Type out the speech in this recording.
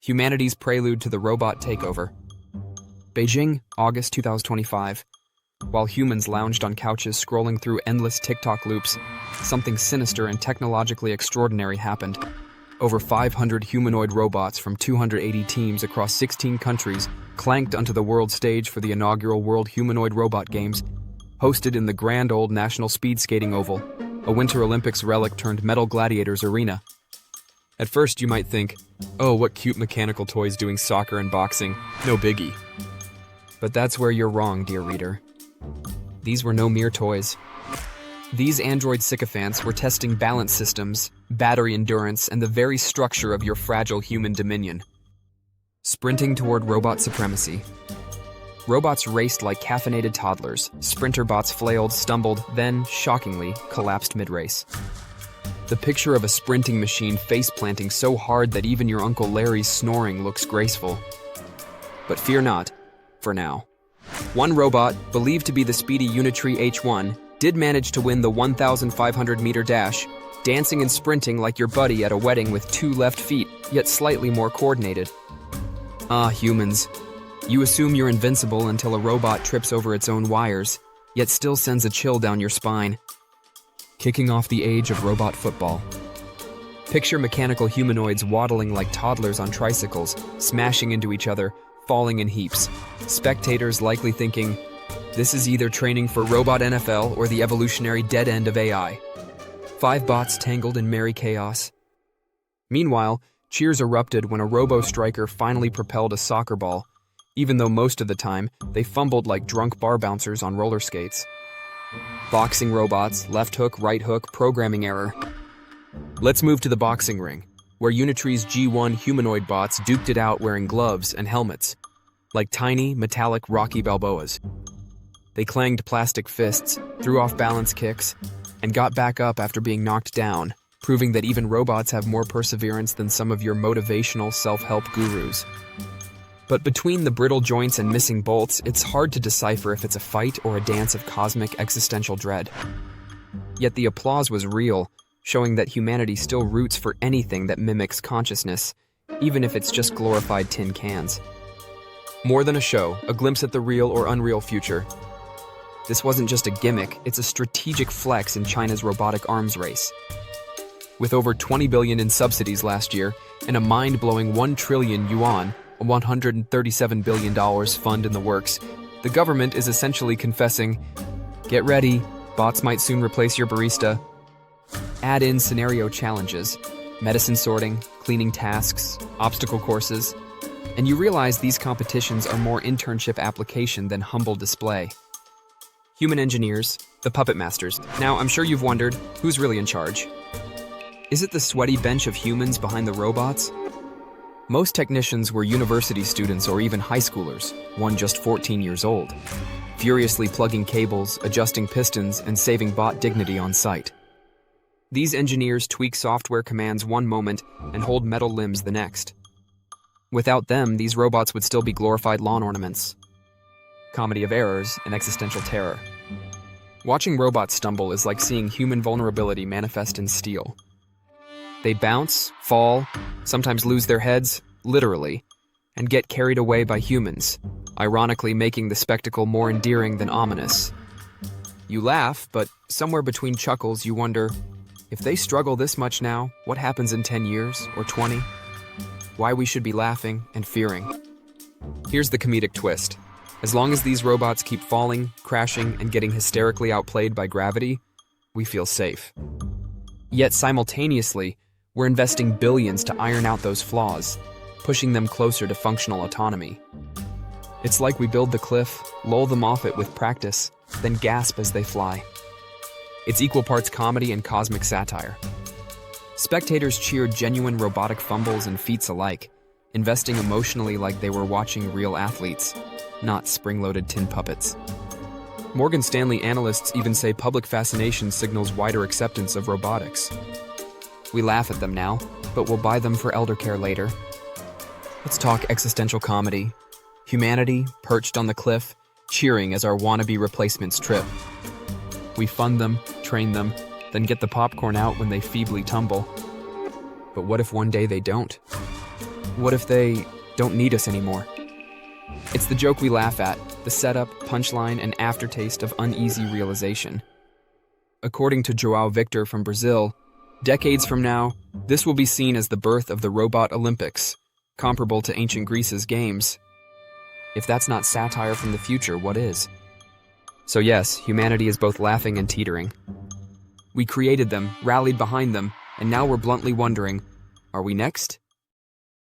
Humanity's prelude to the robot takeover. Beijing, August 2025. While humans lounged on couches scrolling through endless TikTok loops, something sinister and technologically extraordinary happened. Over 500 humanoid robots from 280 teams across 16 countries clanked onto the world stage for the inaugural World Humanoid Robot Games, hosted in the grand old National Speed Skating Oval, a Winter Olympics relic turned Metal Gladiators arena. At first you might think, oh, what cute mechanical toys doing soccer and boxing, no biggie. But that's where you're wrong, dear reader. These were no mere toys. These android sycophants were testing balance systems, battery endurance, and the very structure of your fragile human dominion. Sprinting toward robot supremacy. Robots raced like caffeinated toddlers. Sprinter bots flailed, stumbled, then, shockingly, collapsed mid-race. The picture of a sprinting machine face-planting so hard that even your Uncle Larry's snoring looks graceful. But fear not, for now. One robot, believed to be the speedy Unitree H1, did manage to win the 1,500-meter dash, dancing and sprinting like your buddy at a wedding with two left feet, yet slightly more coordinated. Ah, humans. You assume you're invincible until a robot trips over its own wires, yet still sends a chill down your spine. Kicking off the age of robot football. Picture mechanical humanoids waddling like toddlers on tricycles, smashing into each other, falling in heaps. Spectators likely thinking, this is either training for robot NFL or the evolutionary dead end of AI. 5 bots tangled in merry chaos. Meanwhile, cheers erupted when a robo-striker finally propelled a soccer ball, even though most of the time they fumbled like drunk bar bouncers on roller skates. Boxing robots, left hook, right hook, programming error. Let's move to the boxing ring, where Unitree's G1 humanoid bots duked it out wearing gloves and helmets, like tiny, metallic Rocky Balboas. They clanged plastic fists, threw off balance kicks, and got back up after being knocked down, proving that even robots have more perseverance than some of your motivational self-help gurus. But between the brittle joints and missing bolts, it's hard to decipher if it's a fight or a dance of cosmic existential dread. Yet the applause was real, showing that humanity still roots for anything that mimics consciousness, even if it's just glorified tin cans. More than a show, a glimpse at the real or unreal future. This wasn't just a gimmick, it's a strategic flex in China's robotic arms race. With over 20 billion in subsidies last year and a mind-blowing 1 trillion yuan, a $137 billion fund in the works, the government is essentially confessing, get ready, bots might soon replace your barista. Add in scenario challenges, medicine sorting, cleaning tasks, obstacle courses, and you realize these competitions are more internship application than humble display. Human engineers, the puppet masters. Now, I'm sure you've wondered, who's really in charge? Is it the sweaty bench of humans behind the robots? Most technicians were university students or even high schoolers, one just 14 years old, furiously plugging cables, adjusting pistons, and saving bot dignity on site. These engineers tweak software commands one moment and hold metal limbs the next. Without them, these robots would still be glorified lawn ornaments. Comedy of errors and existential terror. Watching robots stumble is like seeing human vulnerability manifest in steel. They bounce, fall, sometimes lose their heads, literally, and get carried away by humans, ironically making the spectacle more endearing than ominous. You laugh, but somewhere between chuckles you wonder, if they struggle this much now, what happens in 10 years or 20? Why we should be laughing and fearing. Here's the comedic twist. As long as these robots keep falling, crashing, and getting hysterically outplayed by gravity, we feel safe. Yet simultaneously, we're investing billions to iron out those flaws, pushing them closer to functional autonomy. It's like we build the cliff, lull them off it with practice, then gasp as they fly. It's equal parts comedy and cosmic satire. Spectators cheered genuine robotic fumbles and feats alike, investing emotionally like they were watching real athletes, not spring-loaded tin puppets. Morgan Stanley analysts even say public fascination signals wider acceptance of robotics. We laugh at them now, but we'll buy them for elder care later. Let's talk existential comedy. Humanity, perched on the cliff, cheering as our wannabe replacements trip. We fund them, train them, then get the popcorn out when they feebly tumble. But what if one day they don't? What if they don't need us anymore? It's the joke we laugh at, the setup, punchline, and aftertaste of uneasy realization. According to João Victor from Brazil, decades from now, this will be seen as the birth of the Robot Olympics, comparable to ancient Greece's games. If that's not satire from the future, what is? So yes, humanity is both laughing and teetering. We created them, rallied behind them, and now we're bluntly wondering, are we next?